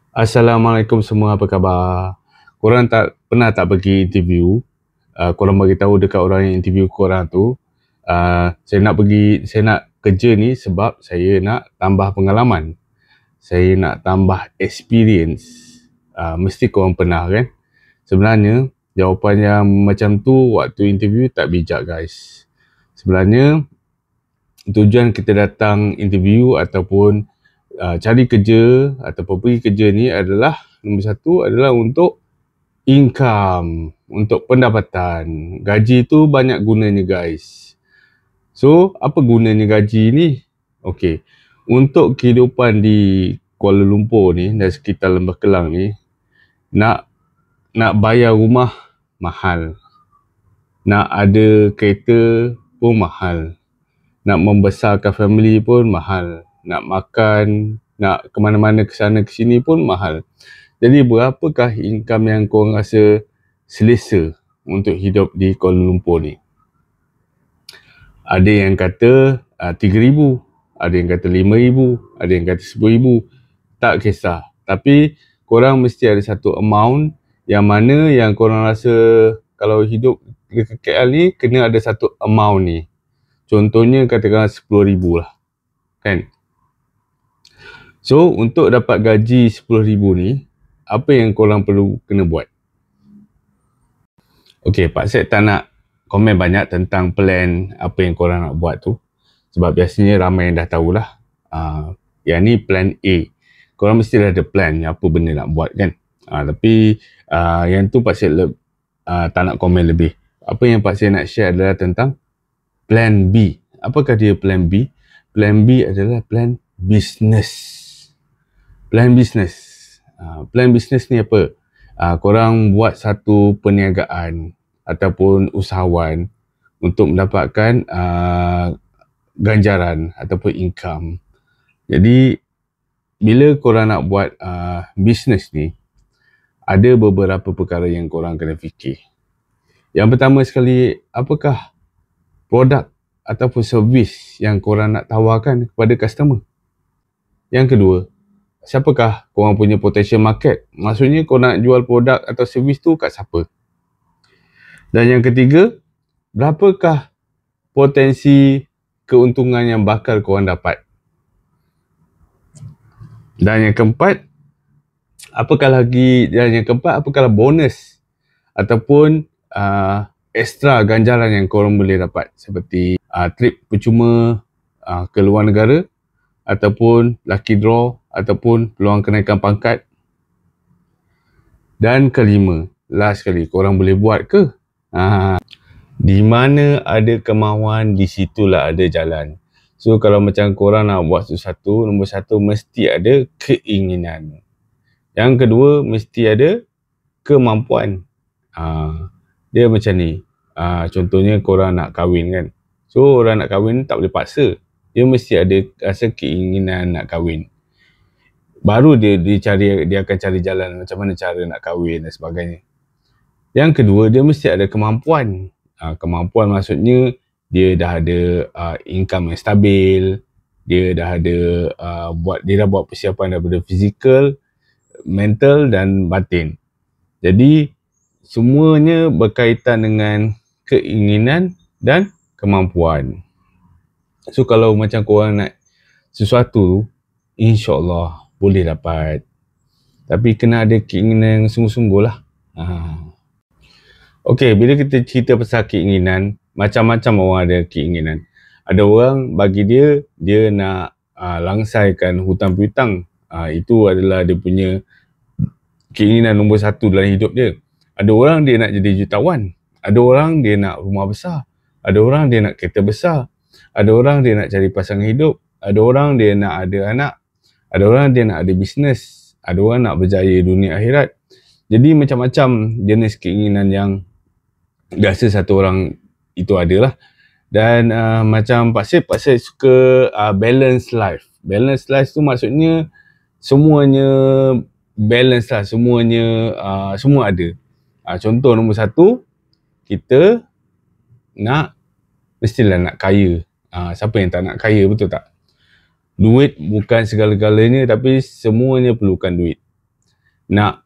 Assalamualaikum semua, apa khabar? Korang pernah tak pergi interview? Korang bagi tahu dekat orang yang interview korang tu, saya nak kerja ni sebab saya nak tambah pengalaman. Saya nak tambah experience. Mesti korang pernah kan? Sebenarnya, jawapan yang macam tu waktu interview tak bijak guys. Sebenarnya, tujuan kita datang interview ataupun cari kerja ataupun pergi kerja ni adalah nombor satu adalah untuk income, untuk pendapatan. Gaji tu banyak gunanya guys. So, apa gunanya gaji ni? Okey, untuk kehidupan di Kuala Lumpur ni dan sekitar Lembah Kelang ni, nak bayar rumah mahal. Nak ada kereta pun mahal. Nak membesarkan family pun mahal. Nak makan, nak ke mana-mana ke sana ke sini pun mahal. Jadi berapakah income yang korang rasa selesa untuk hidup di Kuala Lumpur ni? Ada yang kata 3,000, ada yang kata 5,000, ada yang kata 10,000. Tak kisah. Tapi korang mesti ada satu amount yang mana yang korang rasa kalau hidup dekat KL ni kena ada satu amount ni. Contohnya katakan 10,000 lah. Kan? So, untuk dapat gaji 10,000 ni, apa yang korang perlu kena buat? Okey, Pak Sek tak nak komen banyak tentang plan apa yang korang nak buat tu. Sebab biasanya ramai yang dah tahulah. Yang ni plan A. Korang mesti dah ada plan apa benda nak buat kan. Tapi yang tu Pak Sek tak nak komen lebih. Apa yang Pak Sek nak share adalah tentang plan B. Apakah dia plan B? Plan B adalah plan business. Plan business. Plan business ni apa? Korang buat satu perniagaan ataupun usahawan untuk mendapatkan ganjaran ataupun income. Jadi, bila korang nak buat business ni, ada beberapa perkara yang korang kena fikir. Yang pertama sekali, apakah produk ataupun servis yang korang nak tawarkan kepada customer? Yang kedua, siapakah korang punya potential market? Maksudnya korang nak jual produk atau servis tu kat siapa? Dan yang ketiga, berapakah potensi keuntungan yang bakal korang dapat? Dan yang keempat, apakah bonus ataupun extra ganjaran yang korang boleh dapat seperti trip percuma ke luar negara ataupun lucky draw ataupun peluang kenaikan pangkat. Dan kelima, last sekali, korang boleh buat ke? Di mana ada kemahuan, di situlah ada jalan. So kalau macam korang nak buat sesuatu, nombor satu mesti ada keinginan. Yang kedua mesti ada kemampuan. Dia macam ni. Contohnya korang nak kahwin kan. So orang nak kahwin tak boleh paksa. Dia mesti ada rasa keinginan nak kahwin. Baru dia akan cari jalan macam mana cara nak kahwin dan sebagainya. Yang kedua, dia mesti ada kemampuan. Kemampuan maksudnya dia dah ada income yang stabil, dia dah buat persiapan daripada fizikal, mental dan batin. Jadi semuanya berkaitan dengan keinginan dan kemampuan. So kalau macam korang nak sesuatu, insya-Allah boleh dapat. Tapi kena ada keinginan yang sungguh-sungguh lah. Okey, bila kita cerita pasal keinginan, macam-macam orang ada keinginan. Ada orang bagi dia nak langsaikan hutang piutang. Itu adalah dia punya keinginan nombor satu dalam hidup dia. Ada orang dia nak jadi jutawan. Ada orang dia nak rumah besar. Ada orang dia nak kereta besar. Ada orang dia nak cari pasangan hidup. Ada orang dia nak ada anak. Ada orang dia nak ada bisnes. Ada orang nak berjaya dunia akhirat. Jadi macam-macam jenis keinginan yang biasa satu orang itu adalah. Dan macam Pak Sek suka balance life. Balance life tu maksudnya semuanya balance lah. Semuanya semua ada. Contoh nombor satu, kita mestilah nak kaya. Siapa yang tak nak kaya, betul tak? Duit bukan segala-galanya tapi semuanya perlukan duit. nak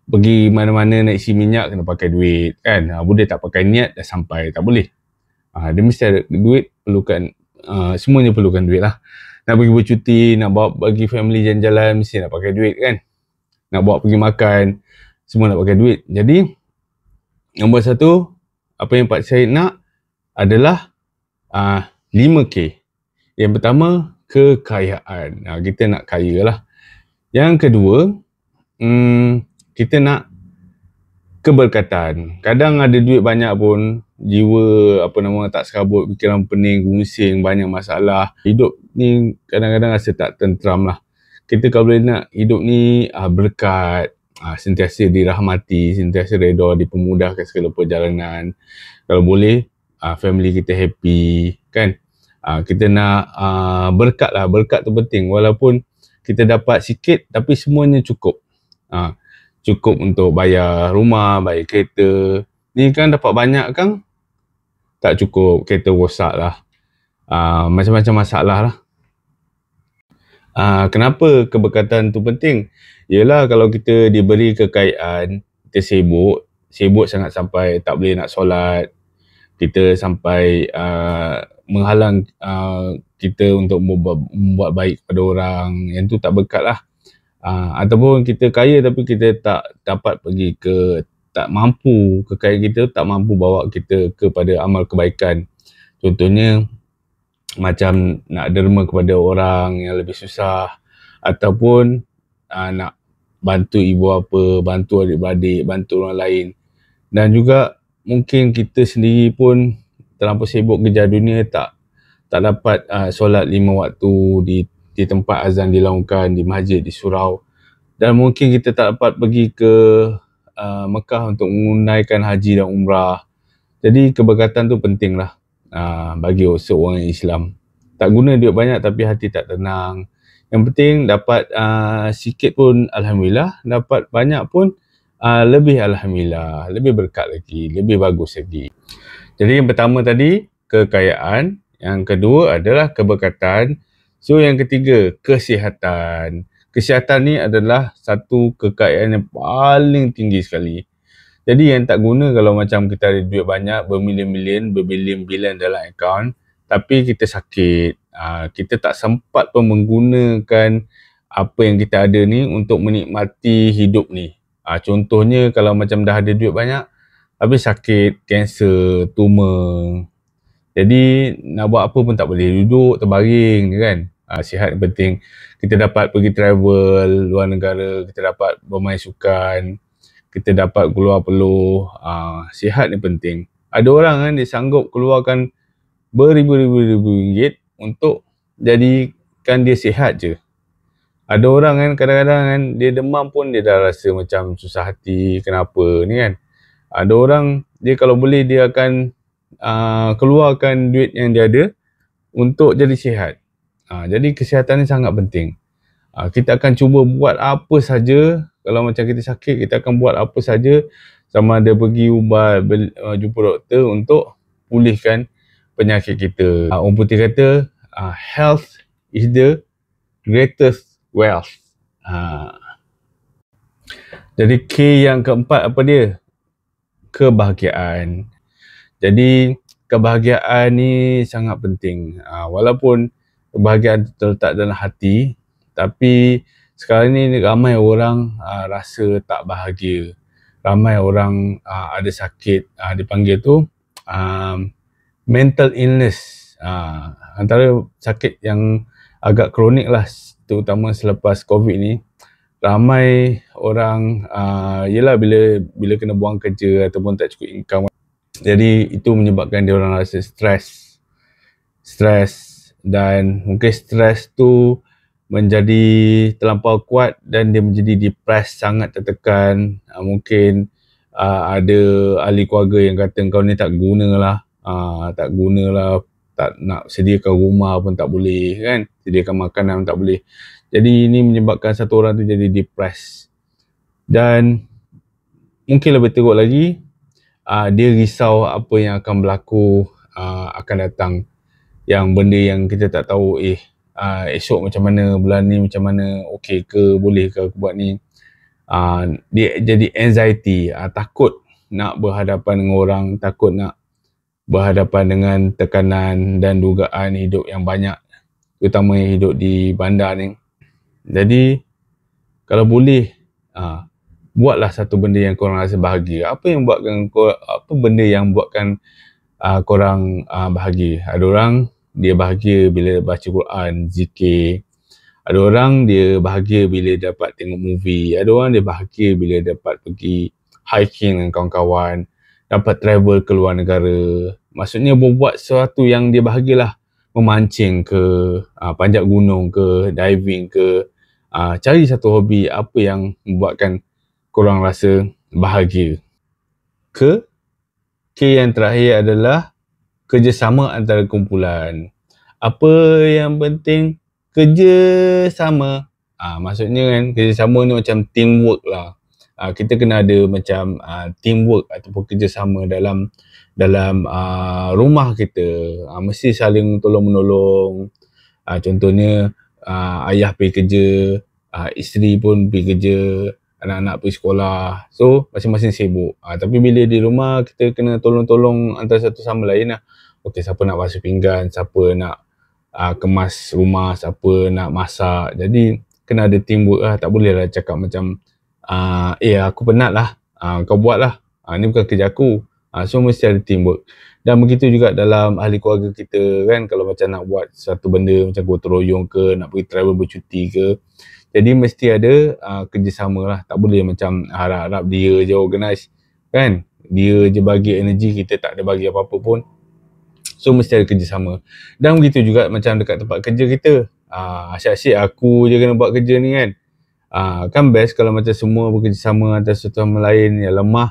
pergi mana-mana nak isi minyak kena pakai duit kan. Boleh tak pakai niat dah sampai, tak boleh. Dia mesti ada duit, perlukan semuanya perlukan duit lah. Nak pergi bercuti, nak bawa bagi family jalan-jalan, mesti nak pakai duit kan. Nak bawa pergi makan, semua nak pakai duit. Jadi nombor satu, apa yang Pak Syed nak adalah 5K. Yang pertama, kekayaan. Kita nak kaya lah. Yang kedua, kita nak keberkatan. Kadang ada duit banyak pun, jiwa tak serabut, fikiran pening, gungsing, banyak masalah. Hidup ni kadang-kadang rasa tak tenteram lah. Kita kalau boleh nak hidup ni berkat, sentiasa dirahmati, sentiasa redha, dipermudahkan segala perjalanan. Kalau boleh, family kita happy kan. Kita nak berkat lah. Berkat tu penting. Walaupun kita dapat sikit tapi semuanya cukup. Cukup untuk bayar rumah, bayar kereta. Ni kan dapat banyak kan, tak cukup, kereta rosak lah. Macam-macam masalah lah. Kenapa keberkatan tu penting? Yelah, kalau kita diberi kekayaan, kita sibuk sangat sampai tak boleh nak solat, kita sampai menghalang kita untuk membuat baik kepada orang, yang tu tak berkat lah. Ataupun kita kaya tapi kita tak dapat pergi tak mampu, kekayaan kita tak mampu bawa kita kepada amal kebaikan. Contohnya macam nak derma kepada orang yang lebih susah, ataupun nak bantu ibu bapa, bantu adik-beradik, bantu orang lain. Dan juga mungkin kita sendiri pun terlampau sibuk kejar dunia, tak dapat solat 5 waktu di tempat azan dilaungkan, di masjid, di surau. Dan mungkin kita tak dapat pergi ke Mekah untuk menunaikan haji dan umrah. Jadi keberkatan tu penting lah bagi seorang Islam. Tak guna duit banyak tapi hati tak tenang. Yang penting dapat sikit pun Alhamdulillah, dapat banyak pun lebih Alhamdulillah, lebih berkat lagi, lebih bagus lagi. Jadi yang pertama tadi, kekayaan. Yang kedua adalah keberkatan. So yang ketiga, kesihatan. Kesihatan ni adalah satu kekayaan yang paling tinggi sekali. Jadi yang tak guna kalau macam kita ada duit banyak, bermilion-milion, berbilion-bilion dalam akaun, tapi kita sakit. Kita tak sempat pun menggunakan apa yang kita ada ni untuk menikmati hidup ni. Contohnya kalau macam dah ada duit banyak, tapi sakit, kanser, tumor. Jadi nak buat apa pun tak boleh, duduk terbaring kan. Sihat penting. Kita dapat pergi travel luar negara, kita dapat bermain sukan, kita dapat keluar peluh. Sihat ni penting. Ada orang kan dia sanggup keluarkan beribu-ribu ringgit untuk jadikan dia sihat je. Ada orang kan kadang-kadang kan dia demam pun dia dah rasa macam susah hati, kenapa ni kan. Ada orang dia kalau boleh dia akan keluarkan duit yang dia ada untuk jadi sihat. Jadi kesihatan ni sangat penting. Kita akan cuba buat apa saja. Kalau macam kita sakit, kita akan buat apa saja, sama ada pergi ubat, jumpa doktor untuk pulihkan penyakit kita. Orang putih kata health is the greatest wealth. Jadi K yang keempat apa dia? Kebahagiaan. Jadi kebahagiaan ni sangat penting. Walaupun kebahagiaan terletak dalam hati, tapi sekarang ni ramai orang rasa tak bahagia. Ramai orang ada sakit, dipanggil tu mental illness. Antara sakit yang agak kronik lah, terutama selepas COVID ni. Ramai orang yelah bila kena buang kerja ataupun tak cukup income, jadi itu menyebabkan dia orang rasa stres, dan mungkin stres tu menjadi terlampau kuat dan dia menjadi depressed, sangat tertekan. Mungkin ada ahli keluarga yang kata kau ni tak guna lah, tak nak sediakan rumah pun tak boleh kan, sediakan makanan pun tak boleh. Jadi ini menyebabkan satu orang tu jadi depressed. Dan mungkin lebih teruk lagi, dia risau apa yang akan berlaku akan datang. Yang benda yang kita tak tahu, esok macam mana, bulan ni macam mana, okey ke, boleh ke aku buat ni. dia jadi anxiety, takut nak berhadapan dengan orang, takut nak berhadapan dengan tekanan dan dugaan hidup yang banyak, terutama yang hidup di bandar ni. Jadi kalau boleh, buatlah satu benda yang korang rasa bahagia. Apa benda yang buatkan korang bahagia? Ada orang dia bahagia bila baca Quran, zikir. Ada orang dia bahagia bila dapat tengok movie. Ada orang dia bahagia bila dapat pergi hiking dengan kawan-kawan, dapat travel ke luar negara. Maksudnya buat sesuatu yang dia bahagialah. Memancing ke, panjat gunung ke, diving ke. Cari satu hobi apa yang membuatkan korang rasa bahagia. K yang terakhir adalah kerjasama antara kumpulan. Apa yang penting? Kerjasama. Maksudnya kan kerjasama ni macam teamwork lah. Kita kena ada macam teamwork ataupun kerjasama dalam rumah kita. Mesti saling tolong-menolong. Contohnya ayah pergi kerja, isteri pun pergi kerja, anak-anak pergi sekolah. So masing-masing sibuk. Tapi bila di rumah kita kena tolong-tolong antara satu sama lain lah. Okey, siapa nak basuh pinggan, siapa nak kemas rumah, siapa nak masak. Jadi kena ada teamwork lah. Tak boleh lah cakap macam aku penat lah, kau buat lah, ni bukan kerja aku. So mesti ada teamwork. Dan begitu juga dalam ahli keluarga kita kan, kalau macam nak buat satu benda macam gotong royong ke, nak pergi travel bercuti ke, jadi mesti ada kerjasama lah. Tak boleh macam harap-harap dia je organize kan, dia je bagi energi, kita tak ada bagi apa-apa pun. So mesti ada kerjasama. Dan begitu juga macam dekat tempat kerja kita, asyik-asyik aku je kena buat kerja ni kan. Kan best kalau macam semua bekerjasama antara satu sama lain. Yang lemah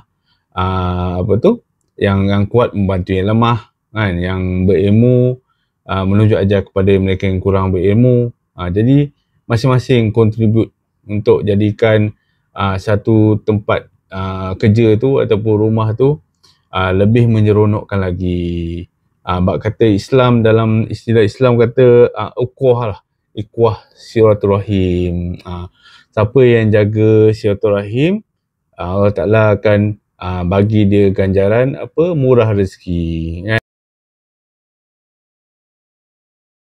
yang kuat membantu yang lemah kan, yang berilmu menunjuk ajar kepada mereka yang kurang berilmu. Jadi masing-masing contribute untuk jadikan satu tempat kerja tu ataupun rumah tu lebih menyeronokkan lagi. Bab kata Islam, dalam istilah Islam kata ukhwah lah, ikhwah silaturahim. Siapa yang jaga silaturahim, Allah Ta'ala akan bagi dia ganjaran murah rezeki.